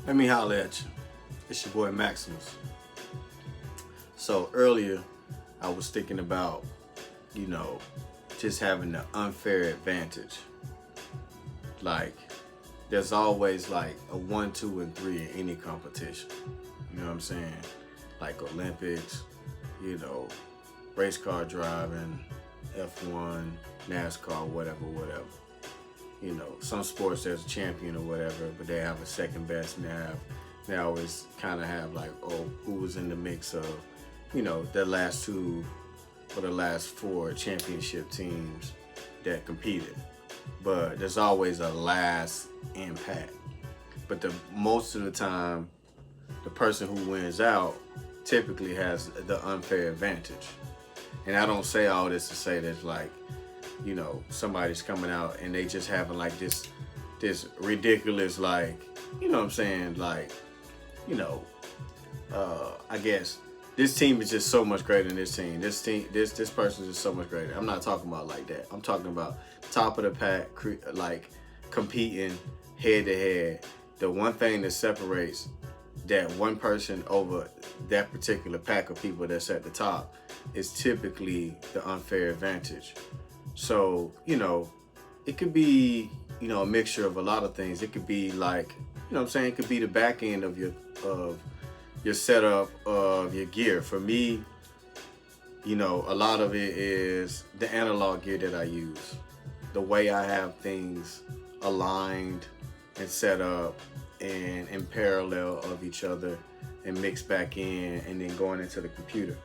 Let me holla at you. It's your boy Maximus. So earlier, I was thinking about, you know, just having the unfair advantage. Like, there's always like a one, two, and three in any competition. You know what I'm saying? Like Olympics, you know, race car driving, F1, NASCAR, whatever. You know, some sports there's a champion or whatever, but they have a second best and they always kind of have like, oh, who was in the mix of, the last two or the last four championship teams that competed. But there's always a last impact. But the most of the time, the person who wins out typically has the unfair advantage. And I don't say all this to say that like, somebody's coming out and they just having like this ridiculous like, you know what I'm saying, like, you know, I guess this team is just so much greater than this team. This person is just so much greater. I'm not talking about like that. I'm talking about top of the pack, like competing head to head. The one thing that separates that one person over that particular pack of people that's at the top is typically the unfair advantage. So, it could be, a mixture of a lot of things. It could be like, what I'm saying? It could be the back end of your setup of your gear. For me, a lot of it is the analog gear that I use. The way I have things aligned and set up and in parallel of each other and mixed back in and then going into the computer.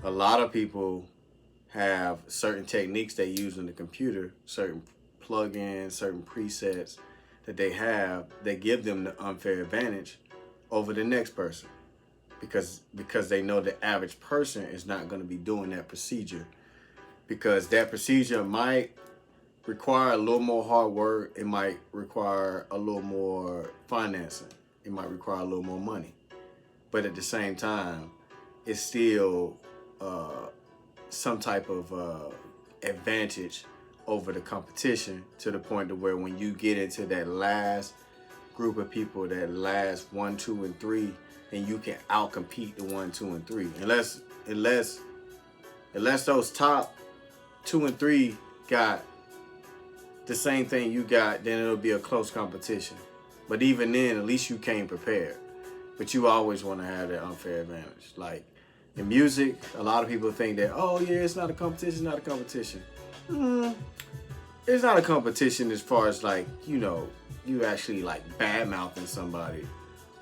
A lot of people have certain techniques they use in the computer, certain plugins, certain presets that they have that give them the unfair advantage over the next person because they know the average person is not going to be doing that procedure, because that procedure might require a little more hard work. It might require a little more financing. It might require a little more money. But at the same time, it's still some type of advantage over the competition, to the point to where when you get into that last group of people, that last 1, 2, and 3, and you can outcompete the 1, 2, and 3. Unless those top 2 and 3 got the same thing you got, then it'll be a close competition. But even then, at least you came prepared. But you always want to have that unfair advantage. Like in music, a lot of people think that, oh yeah, it's not a competition, it's not a competition. It's not a competition as far as like, you actually like bad mouthing somebody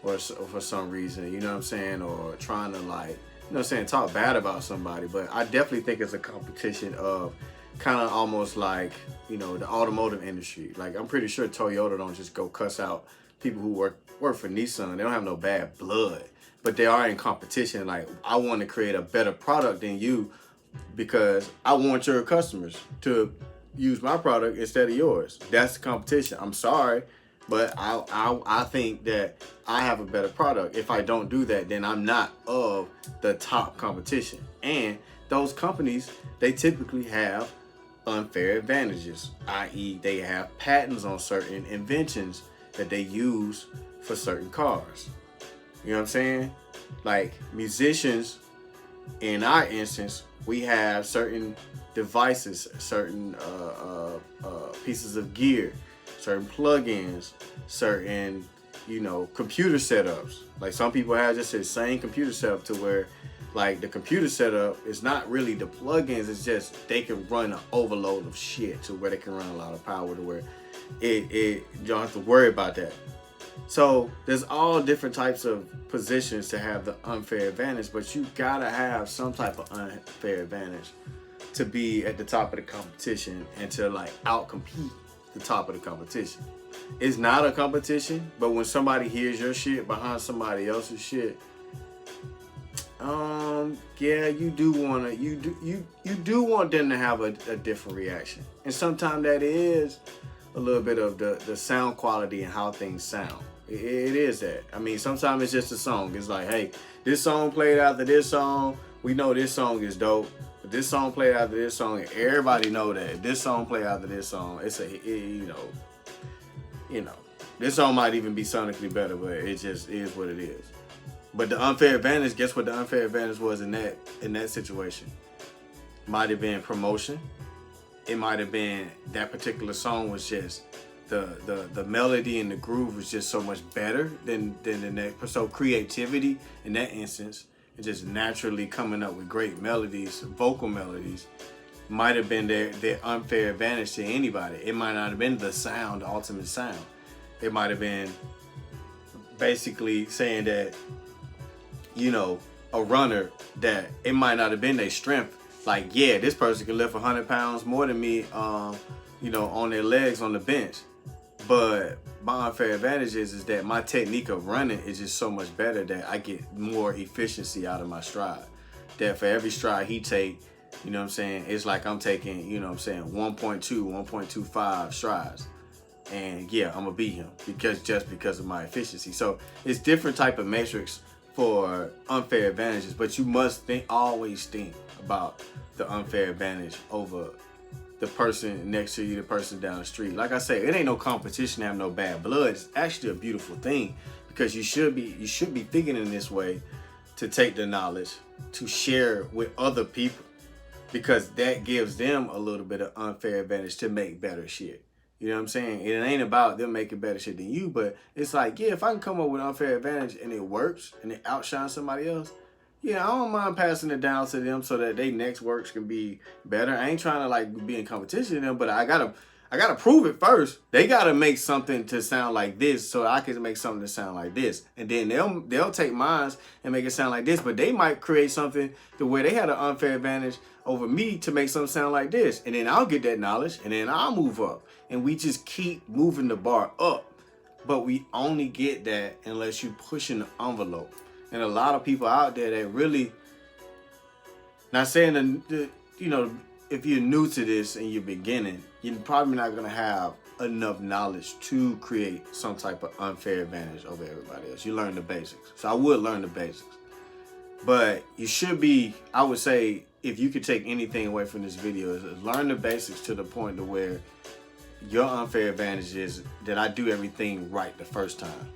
or for some reason, you know what I'm saying? Or trying to like, talk bad about somebody. But I definitely think it's a competition of kind of almost like, the automotive industry. Like I'm pretty sure Toyota don't just go cuss out people who work for Nissan. They don't have no bad blood, but they are in competition. Like, I want to create a better product than you because I want your customers to use my product instead of yours. That's the competition. I'm sorry, but I think that I have a better product. If I don't do that, then I'm not of the top competition. And those companies, they typically have unfair advantages, i.e. they have patents on certain inventions that they use for certain cars. You know what I'm saying? Like musicians, in our instance, we have certain devices, certain pieces of gear, certain plugins, certain, computer setups. Like some people have just the same computer setup to where like the computer setup is not really the plugins, it's just they can run an overload of shit to where they can run a lot of power to where you don't have to worry about that. So there's all different types of positions to have the unfair advantage, but you gotta have some type of unfair advantage to be at the top of the competition and to like outcompete the top of the competition. It's not a competition, but when somebody hears your shit behind somebody else's shit, yeah, you do want them to have a different reaction. And sometimes that is a little bit of the sound quality and how things sound. It is that. I mean, sometimes it's just a song. It's like, hey, this song played after this song. We know this song is dope. But this song played after this song. Everybody know that. If this song played after this song, it's a, This song might even be sonically better, but it just is what it is. But the unfair advantage, guess what the unfair advantage was in that situation? Might have been promotion. It might have been that particular song was just the melody and the groove was just so much better than the next. So creativity in that instance, and just naturally coming up with great melodies, vocal melodies, might have been their unfair advantage to anybody. It might not have been the sound, the ultimate sound. It might have been basically saying that, you know, a runner, that it might not have been their strength. Like, yeah, this person can lift 100 pounds more than me, you know, on their legs on the bench. But my unfair advantage is that my technique of running is just so much better that I get more efficiency out of my stride. That for every stride he take, you know what I'm saying, it's like I'm taking, you know what I'm saying, 1.2, 1.25 strides. And yeah, I'm gonna beat him because of my efficiency. So it's different type of metrics for unfair advantages, but you must always think about the unfair advantage over the person next to you, the person down the street. Like I say, it ain't no competition to have no bad blood. It's actually a beautiful thing, because you should be thinking in this way, to take the knowledge to share with other people, because that gives them a little bit of unfair advantage to make better shit. You know what I'm saying? It ain't about them making better shit than you, but it's like, yeah, if I can come up with an unfair advantage and it works and it outshines somebody else, yeah, I don't mind passing it down to them so that their next works can be better. I ain't trying to like be in competition with them, but I gotta prove it first. They gotta make something to sound like this so I can make something to sound like this. And then they'll take mine and make it sound like this, but they might create something to where they had an unfair advantage over me to make something sound like this. And then I'll get that knowledge and then I'll move up. And we just keep moving the bar up. But we only get that unless you pushing the envelope. And a lot of people out there that really, not saying that, you know, if you're new to this and you're beginning, you're probably not going to have enough knowledge to create some type of unfair advantage over everybody else. You learn the basics. So I would learn the basics. But you should be, I would say, if you could take anything away from this video, is learn the basics to the point to where your unfair advantage is that I do everything right the first time.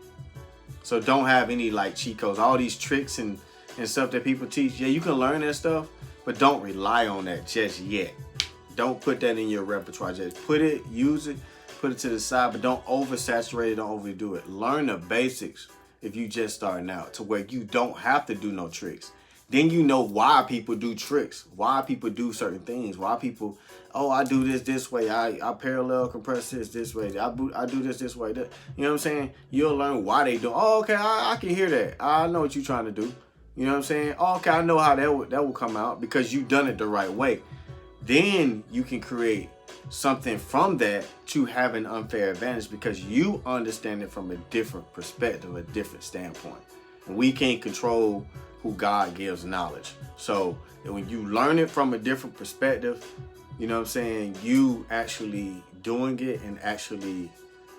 So don't have any like cheat codes, all these tricks and stuff that people teach. Yeah, you can learn that stuff, but don't rely on that just yet. Don't put that in your repertoire. Just put it, use it, put it to the side, but don't oversaturate it, don't overdo it. Learn the basics if you just starting out, to where you don't have to do no tricks. Then you know why people do tricks, why people do certain things, why people, oh, I do this way, I parallel compress this way, I do this way. You know what I'm saying? You'll learn why they do. Oh, okay, I can hear that. I know what you're trying to do. You know what I'm saying? Oh, okay, I know how that will come out because you've done it the right way. Then you can create something from that to have an unfair advantage because you understand it from a different perspective, a different standpoint. And we can't control who God gives knowledge. So when you learn it from a different perspective, you know what I'm saying, you actually doing it and actually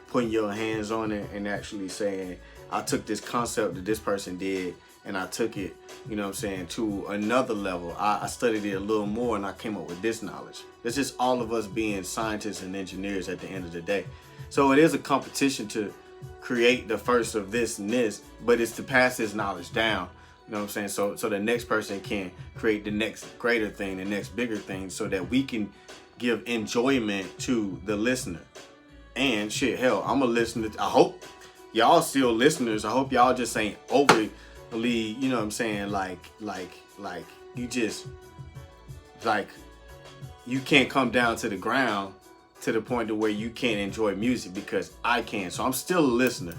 putting your hands on it and actually saying, I took this concept that this person did and I took it, you know what I'm saying, to another level. I studied it a little more and I came up with this knowledge. It's just all of us being scientists and engineers at the end of the day. So it is a competition to create the first of this and this, but it's to pass this knowledge down. You know what I'm saying? So the next person can create the next greater thing, the next bigger thing, so that we can give enjoyment to the listener. And shit, hell, I'm a listener. I hope y'all still listeners. I hope y'all just ain't overly, you know what I'm saying, like you just, like, you can't come down to the ground to the point to where you can't enjoy music, because I can. So I'm still a listener.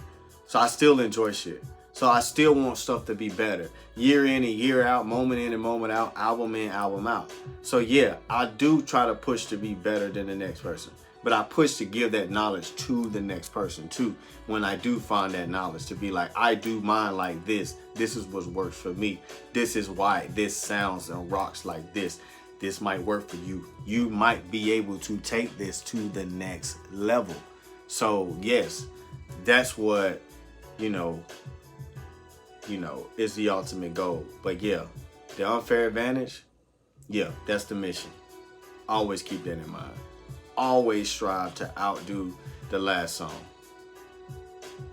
So I still enjoy shit. So I still want stuff to be better. Year in and year out, moment in and moment out, album in, album out. So yeah, I do try to push to be better than the next person. But I push to give that knowledge to the next person too. When I do find that knowledge, to be like, I do mine like this. This is what works for me. This is why this sounds and rocks like this. This might work for you. You might be able to take this to the next level. So yes, that's what, you know, is the ultimate goal. But yeah, the unfair advantage, yeah, that's the mission. Always keep that in mind. Always strive to outdo the last song.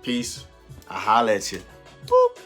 Peace. I holla at you. Boop.